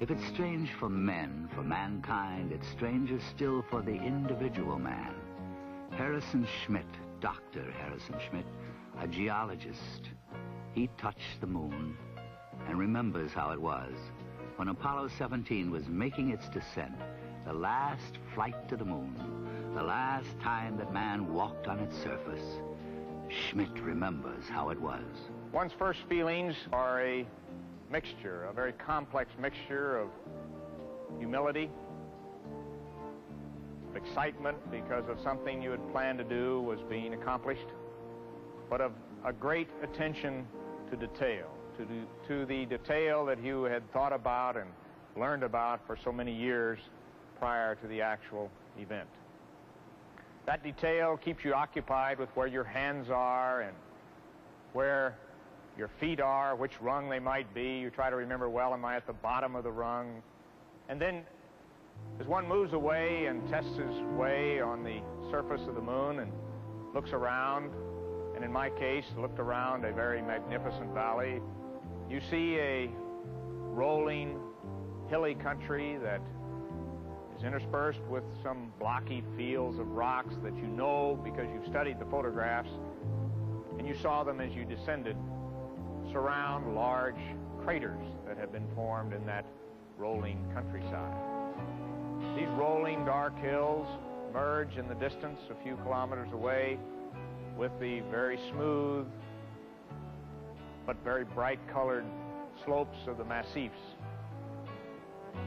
If it's strange for men, for mankind, it's stranger still for the individual man. Harrison Schmitt, Dr. Harrison Schmitt, a geologist, he touched the moon and remembers how it was when Apollo 17 was making its descent, the last flight to the moon, the last time that man walked on its surface. Schmitt remembers how it was. One's first feelings are a mixture, a very complex mixture of humility, of excitement because of something you had planned to do was being accomplished, but of a great attention to detail, to the detail that you had thought about and learned about for so many years prior to the actual event. That detail keeps you occupied with where your hands are and where your feet are, which rung they might be. You try to remember, well, am I at the bottom of the rung? And then as one moves away and tests his way on the surface of the moon and looks around, and in my case, looked around a very magnificent valley, you see a rolling, hilly country that is interspersed with some blocky fields of rocks that you know because you've studied the photographs, and you saw them as you descended surround large craters that have been formed in that rolling countryside. These rolling dark hills merge in the distance a few kilometers away with the very smooth but very bright-colored slopes of the massifs.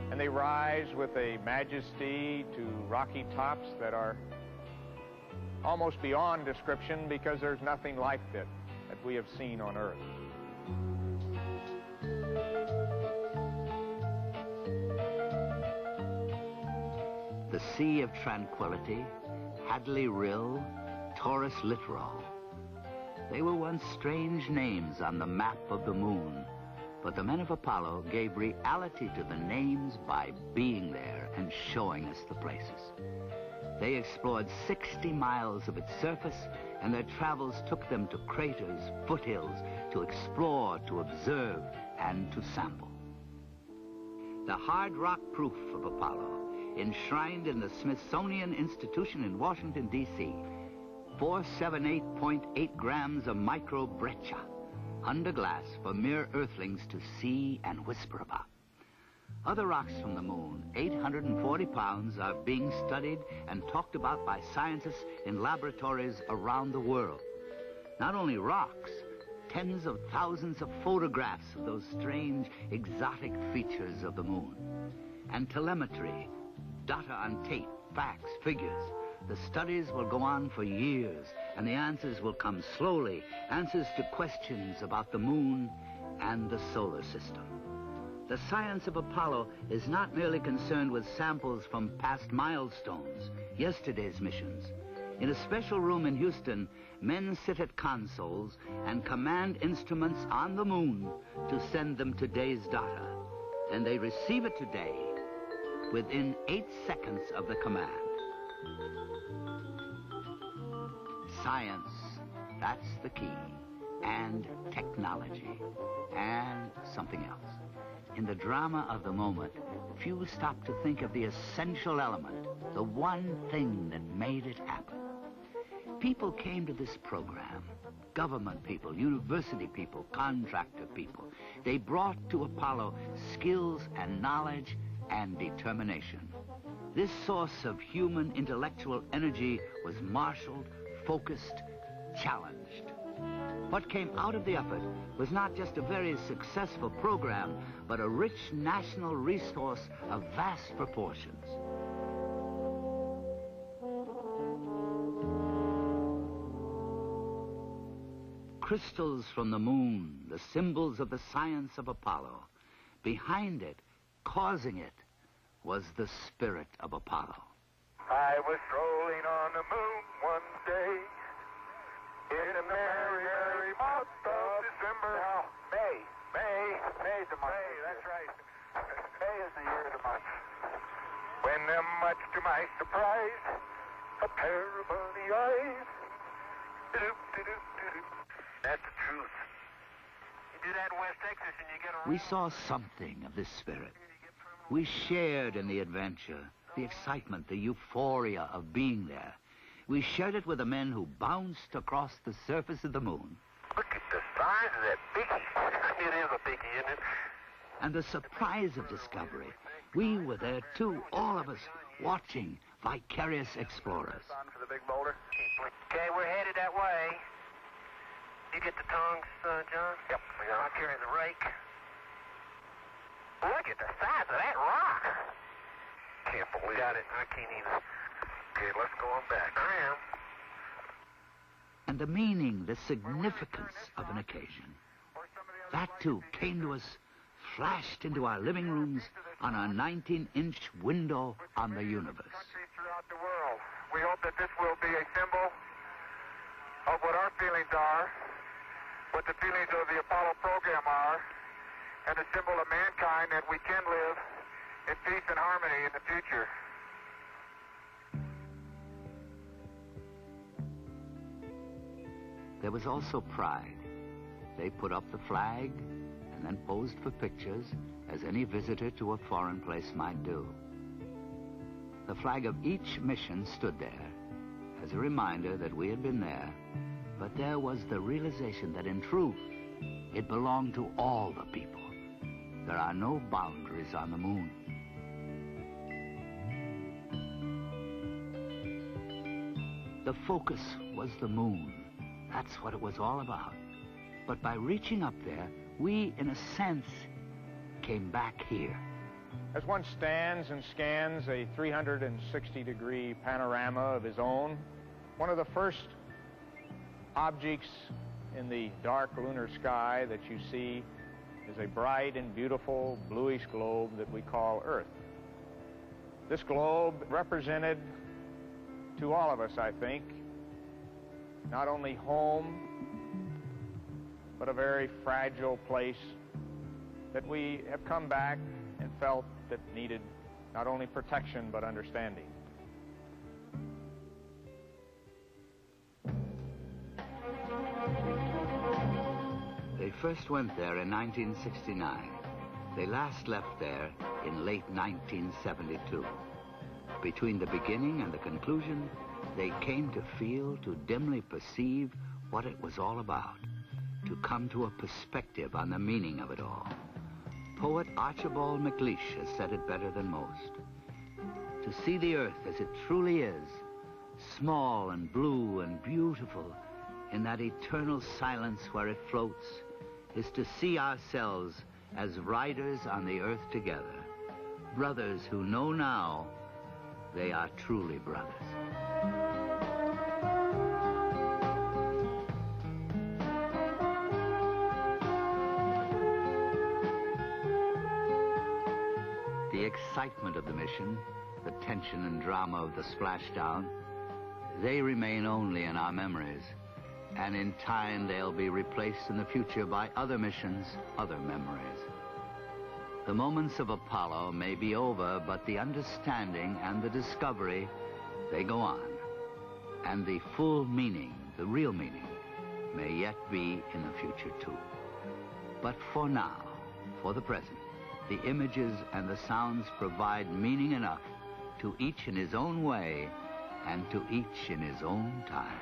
And they rise with a majesty to rocky tops that are almost beyond description because there's nothing like it that we have seen on Earth. The Sea of Tranquility, Hadley Rill, Taurus Littoral. They were once strange names on the map of the moon, but the men of Apollo gave reality to the names by being there and showing us the places. They explored 60 miles of its surface, and their travels took them to craters, foothills, to explore, to observe, and to sample. The hard rock proof of Apollo, enshrined in the Smithsonian Institution in Washington, D.C., 478.8 grams of microbreccia, under glass for mere earthlings to see and whisper about. Other rocks from the moon, 840 pounds, are being studied and talked about by scientists in laboratories around the world. Not only rocks, tens of thousands of photographs of those strange, exotic features of the moon. And telemetry, data on tape, facts, figures. The studies will go on for years, and the answers will come slowly, answers to questions about the moon and the solar system. The science of Apollo is not merely concerned with samples from past milestones, yesterday's missions. In a special room in Houston, men sit at consoles and command instruments on the moon to send them today's data. And they receive it today within 8 seconds of the command. Science, that's the key, and technology, and something else. In the drama of the moment, few stop to think of the essential element, the one thing that made it happen. People came to this program, government people, university people, contractor people. They brought to Apollo skills and knowledge and determination. This source of human intellectual energy was marshaled, focused, challenged. What came out of the effort was not just a very successful program, but a rich national resource of vast proportions. Crystals from the moon, the symbols of the science of Apollo. Behind it, causing it, was the spirit of Apollo. I was strolling on the moon one day in a merry, merry month of December. Now, May's the month. May, that's right. May is the year of the month. When, much to my surprise, a pair of bunny eyes. That's the truth. You do that in West Texas and you get a... We saw something of this spirit. We shared in the adventure, the excitement, the euphoria of being there. We shared it with the men who bounced across the surface of the moon. Look at the size of that biggie. It is a biggie, isn't it? And the surprise of discovery. We were there too, all of us, watching, vicarious explorers. On for the big boulder. Okay, we're headed that way. You get the tongs, John? Yep. I'll carry the rake. Look at the size of that rock. Can't believe it. Got it. I can't either. Okay, let's go on back. I am. And the meaning, the significance of an occasion. That, too, came to us, flashed into our living rooms on our 19-inch window on the universe. Countries throughout the world. We hope that this will be a symbol of what our feelings are, what the feelings of the Apollo program are, and a symbol of mankind that we can live in peace and harmony in the future. There was also pride. They put up the flag and then posed for pictures, as any visitor to a foreign place might do. The flag of each mission stood there as a reminder that we had been there, but there was the realization that in truth, it belonged to all the people. There are no boundaries on the moon. The focus was the moon. That's what it was all about. But by reaching up there, we, in a sense, came back here. As one stands and scans a 360-degree panorama of his own, one of the first objects in the dark lunar sky that you see is a bright and beautiful bluish globe that we call Earth. This globe represented to all of us, I think, not only home, but a very fragile place that we have come back and felt that needed not only protection, but understanding. They first went there in 1969. They last left there in late 1972. Between the beginning and the conclusion, they came to feel, to dimly perceive what it was all about, to come to a perspective on the meaning of it all. Poet Archibald MacLeish has said it better than most. To see the earth as it truly is, small and blue and beautiful, in that eternal silence where it floats, is to see ourselves as riders on the earth together, brothers who know now they are truly brothers. The excitement of the mission, the tension and drama of the splashdown, they remain only in our memories. And in time, they'll be replaced in the future by other missions, other memories. The moments of Apollo may be over, but the understanding and the discovery, they go on. And the full meaning, the real meaning, may yet be in the future too. But for now, for the present, the images and the sounds provide meaning enough to each in his own way and to each in his own time.